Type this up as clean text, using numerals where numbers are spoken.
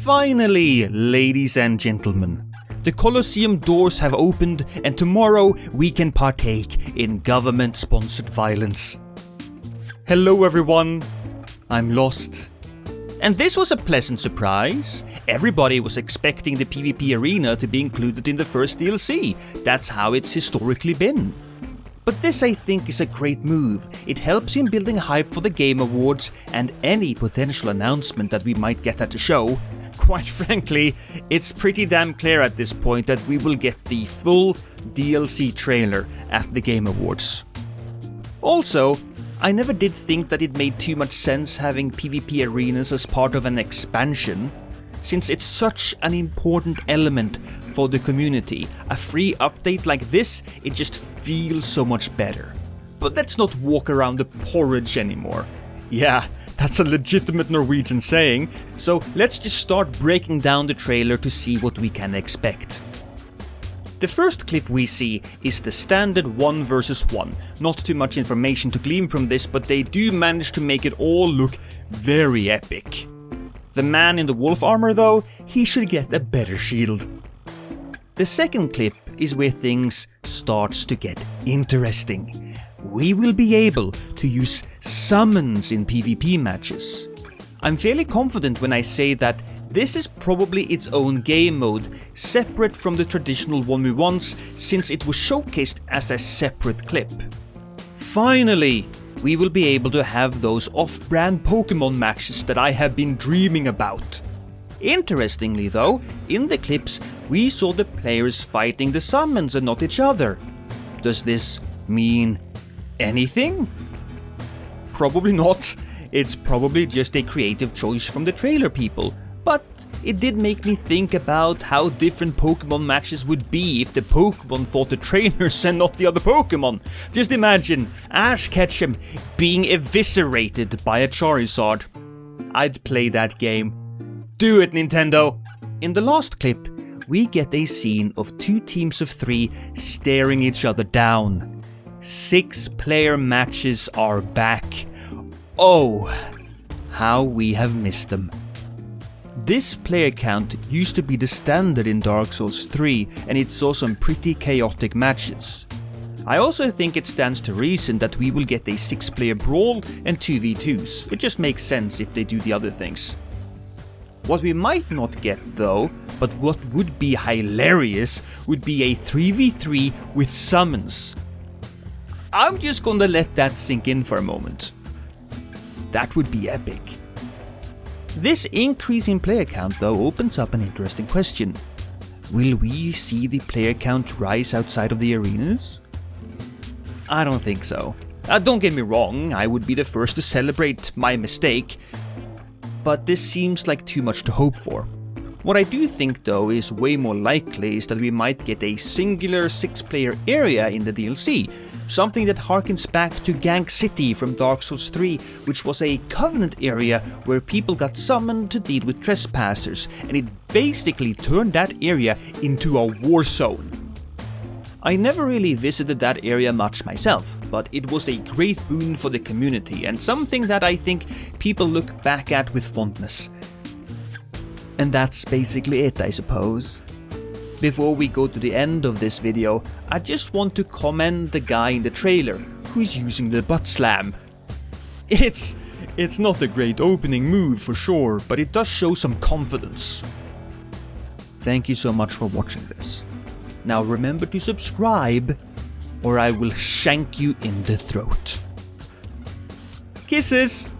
Finally, ladies and gentlemen, the Colosseum doors have opened and tomorrow we can partake in government-sponsored violence. Hello everyone, I'm lost. And this was a pleasant surprise. Everybody was expecting the PvP arena to be included in the first DLC. That's how it's historically been. But this I think is a great move. It helps in building hype for the Game Awards and any potential announcement that we might get at the show. Quite frankly, it's pretty damn clear at this point that we will get the full DLC trailer at the Game Awards. Also, I never did think that it made too much sense having PvP arenas as part of an expansion, since it's such an important element for the community. A free update like this, it just feels so much better. But let's not walk around the porridge anymore. Yeah, that's a legitimate Norwegian saying, so let's just start breaking down the trailer to see what we can expect. The first clip we see is the standard 1 versus 1. Not too much information to glean from this, but they do manage to make it all look very epic. The man in the wolf armor though, he should get a better shield. The second clip is where things starts to get interesting. We will be able to use summons in PvP matches. I'm fairly confident when I say that this is probably its own game mode, separate from the traditional 1v1s, since it was showcased as a separate clip. Finally, we will be able to have those off-brand Pokemon matches that I have been dreaming about. Interestingly though, in the clips we saw the players fighting the summons and not each other. Does this mean anything? Probably not. It's probably just a creative choice from the trailer people. But it did make me think about how different Pokemon matches would be if the Pokemon fought the trainers and not the other Pokemon. Just imagine Ash Ketchum being eviscerated by a Charizard. I'd play that game. Do it, Nintendo! In the last clip, we get a scene of 2 teams of 3 staring each other down. 6-player matches are back. Oh, how we have missed them. This player count used to be the standard in Dark Souls 3, and it saw some pretty chaotic matches. I also think it stands to reason that we will get a 6-player brawl and 2v2s. It just makes sense if they do the other things. What we might not get though, but what would be hilarious, would be a 3v3 with summons. I'm just gonna let that sink in for a moment. That would be epic. This increase in player count though opens up an interesting question. Will we see the player count rise outside of the arenas? I don't think so. Don't get me wrong, I would be the first to celebrate my mistake, but this seems like too much to hope for. What I do think though is way more likely is that we might get a singular 6-player area in the DLC, something that harkens back to Gank City from Dark Souls 3, which was a Covenant area where people got summoned to deal with trespassers, and it basically turned that area into a war zone. I never really visited that area much myself, but it was a great boon for the community and something that I think people look back at with fondness. And that's basically it, I suppose. Before we go to the end of this video, I just want to commend the guy in the trailer who's using the butt slam. It's not a great opening move for sure, but it does show some confidence. Thank you so much for watching this. Now remember to subscribe, or I will shank you in the throat. Kisses!